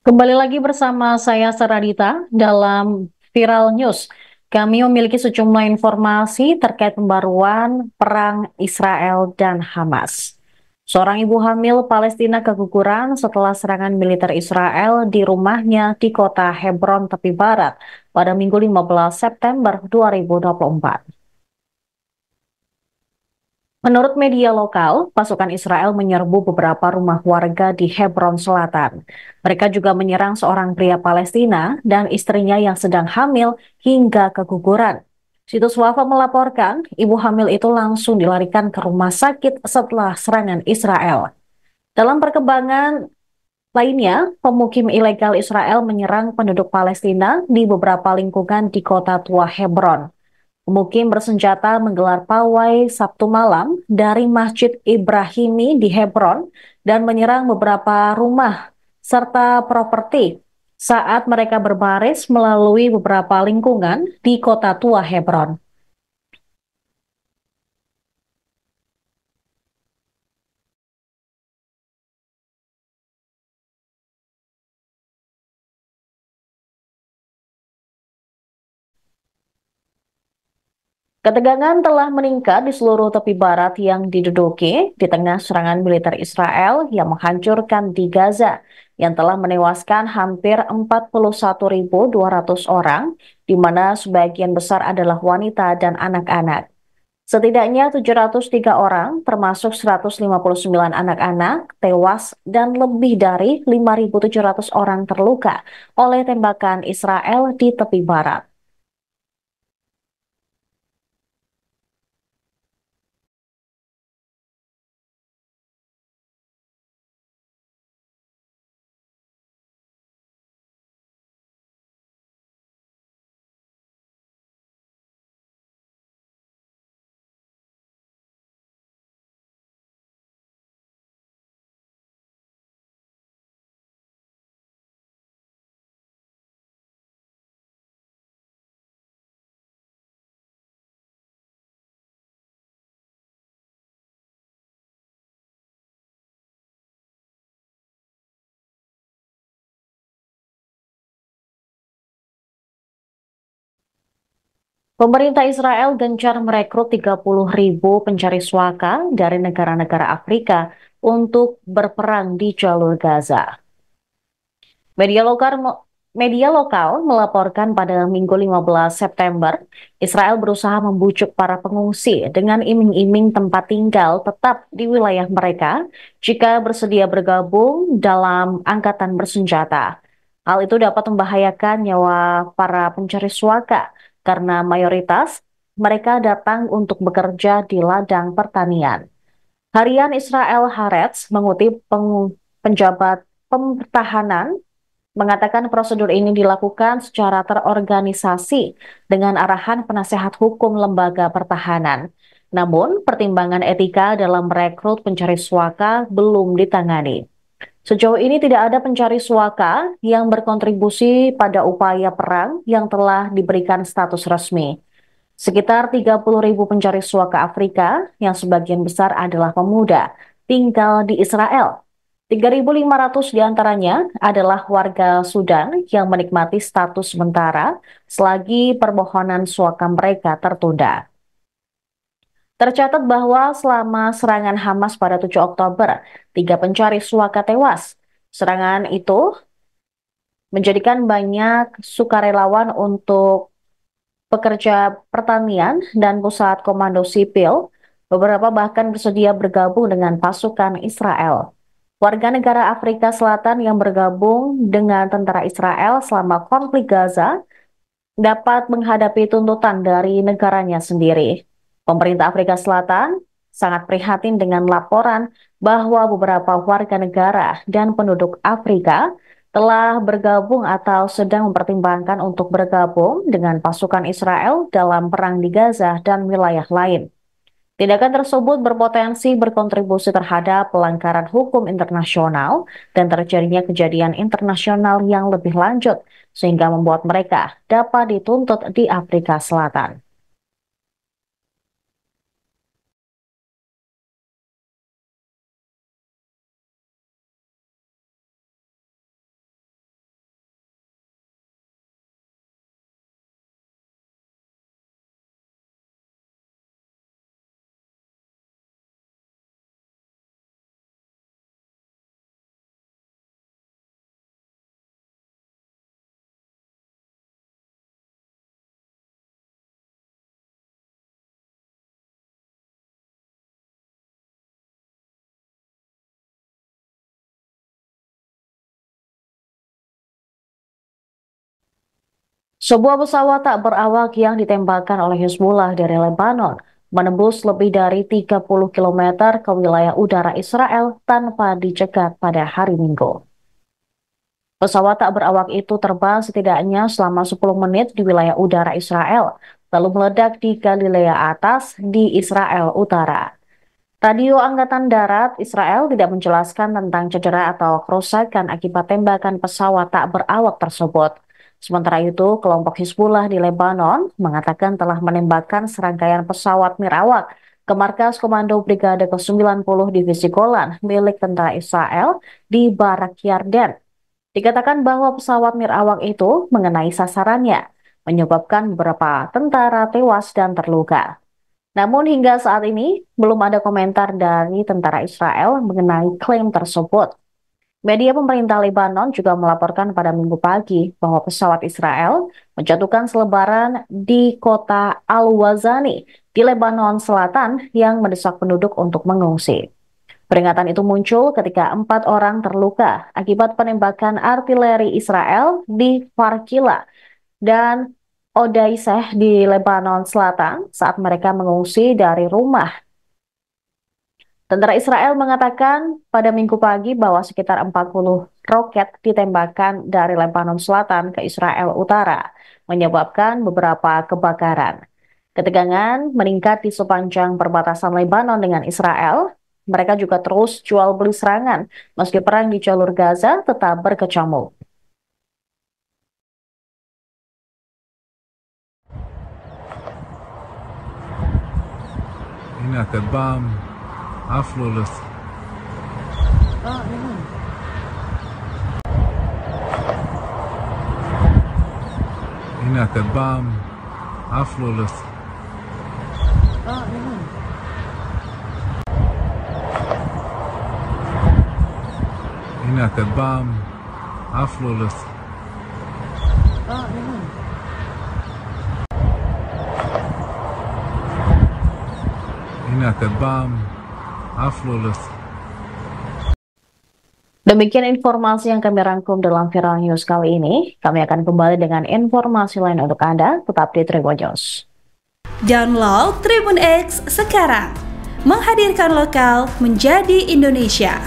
Kembali lagi bersama saya Saradita dalam Viral News. Kami memiliki sejumlah informasi terkait pembaruan perang Israel dan Hamas. Seorang ibu hamil Palestina keguguran setelah serangan militer Israel di rumahnya di kota Hebron, tepi barat pada Minggu 15 September 2024. Menurut media lokal, pasukan Israel menyerbu beberapa rumah warga di Hebron Selatan. Mereka juga menyerang seorang pria Palestina dan istrinya yang sedang hamil hingga keguguran. Situs Wafa melaporkan, ibu hamil itu langsung dilarikan ke rumah sakit setelah serangan Israel. Dalam perkembangan lainnya, pemukim ilegal Israel menyerang penduduk Palestina di beberapa lingkungan di kota tua Hebron. Pemukim bersenjata menggelar pawai Sabtu malam dari Masjid Ibrahimi di Hebron dan menyerang beberapa rumah serta properti saat mereka berbaris melalui beberapa lingkungan di kota tua Hebron. Ketegangan telah meningkat di seluruh tepi barat yang diduduki di tengah serangan militer Israel yang menghancurkan di Gaza, yang telah menewaskan hampir 41.200 orang, di mana sebagian besar adalah wanita dan anak-anak. Setidaknya 703 orang, termasuk 159 anak-anak, tewas dan lebih dari 5.700 orang terluka oleh tembakan Israel di tepi barat. Pemerintah Israel gencar merekrut 30.000 pencari suaka dari negara-negara Afrika untuk berperang di jalur Gaza. Media lokal Media lokal melaporkan pada Minggu 15 September, Israel berusaha membujuk para pengungsi dengan iming-iming tempat tinggal tetap di wilayah mereka jika bersedia bergabung dalam angkatan bersenjata. Hal itu dapat membahayakan nyawa para pencari suaka karena mayoritas mereka datang untuk bekerja di ladang pertanian. Harian Israel Haaretz mengutip penjabat pertahanan mengatakan prosedur ini dilakukan secara terorganisasi dengan arahan penasehat hukum lembaga pertahanan. Namun, pertimbangan etika dalam merekrut pencari suaka belum ditangani. Sejauh ini tidak ada pencari suaka yang berkontribusi pada upaya perang yang telah diberikan status resmi. Sekitar 30.000 pencari suaka Afrika, yang sebagian besar adalah pemuda, tinggal di Israel. 3.500 diantaranya adalah warga Sudan yang menikmati status sementara selagi permohonan suaka mereka tertunda. Tercatat bahwa selama serangan Hamas pada 7 Oktober, 3 pencari suaka tewas. Serangan itu menjadikan banyak sukarelawan untuk pekerja pertanian dan pusat komando sipil, beberapa bahkan bersedia bergabung dengan pasukan Israel. Warga negara Afrika Selatan yang bergabung dengan tentara Israel selama konflik Gaza dapat menghadapi tuntutan dari negaranya sendiri. Pemerintah Afrika Selatan sangat prihatin dengan laporan bahwa beberapa warga negara dan penduduk Afrika telah bergabung atau sedang mempertimbangkan untuk bergabung dengan pasukan Israel dalam perang di Gaza dan wilayah lain. Tindakan tersebut berpotensi berkontribusi terhadap pelanggaran hukum internasional dan terjadinya kejadian internasional yang lebih lanjut, sehingga membuat mereka dapat dituntut di Afrika Selatan. Sebuah pesawat tak berawak yang ditembakkan oleh Hizbullah dari Lebanon menembus lebih dari 30 km ke wilayah udara Israel tanpa dicegat pada hari Minggu. Pesawat tak berawak itu terbang setidaknya selama 10 menit di wilayah udara Israel, lalu meledak di Galilea Atas di Israel Utara. Radio Angkatan Darat Israel tidak menjelaskan tentang cedera atau kerusakan akibat tembakan pesawat tak berawak tersebut. Sementara itu, kelompok Hizbullah di Lebanon mengatakan telah menembakkan serangkaian pesawat nirawak ke markas Komando Brigade ke-90 Divisi Golan milik tentara Israel di Barak Yarden. Dikatakan bahwa pesawat nirawak itu mengenai sasarannya, menyebabkan beberapa tentara tewas dan terluka. Namun hingga saat ini belum ada komentar dari tentara Israel mengenai klaim tersebut. Media pemerintah Lebanon juga melaporkan pada Minggu pagi bahwa pesawat Israel menjatuhkan selebaran di kota Al-Wazani di Lebanon Selatan yang mendesak penduduk untuk mengungsi. Peringatan itu muncul ketika 4 orang terluka akibat penembakan artileri Israel di Farkila dan Odaiseh di Lebanon Selatan saat mereka mengungsi dari rumah. Tentara Israel mengatakan pada Minggu pagi bahwa sekitar 40 roket ditembakkan dari Lebanon Selatan ke Israel Utara, menyebabkan beberapa kebakaran. Ketegangan meningkat di sepanjang perbatasan Lebanon dengan Israel. Mereka juga terus jual beli serangan, meski perang di jalur Gaza tetap berkecamuk. هنا كتبام عفلولس هنا كتبام عفلولس هنا كتبام عفلولس هنا كتبام عفلولس. Demikian informasi yang kami rangkum dalam Viral News kali ini. Kami akan kembali dengan informasi lain untuk Anda. Tetap di Tribun News. Download Tribun X sekarang. Menghadirkan lokal menjadi Indonesia.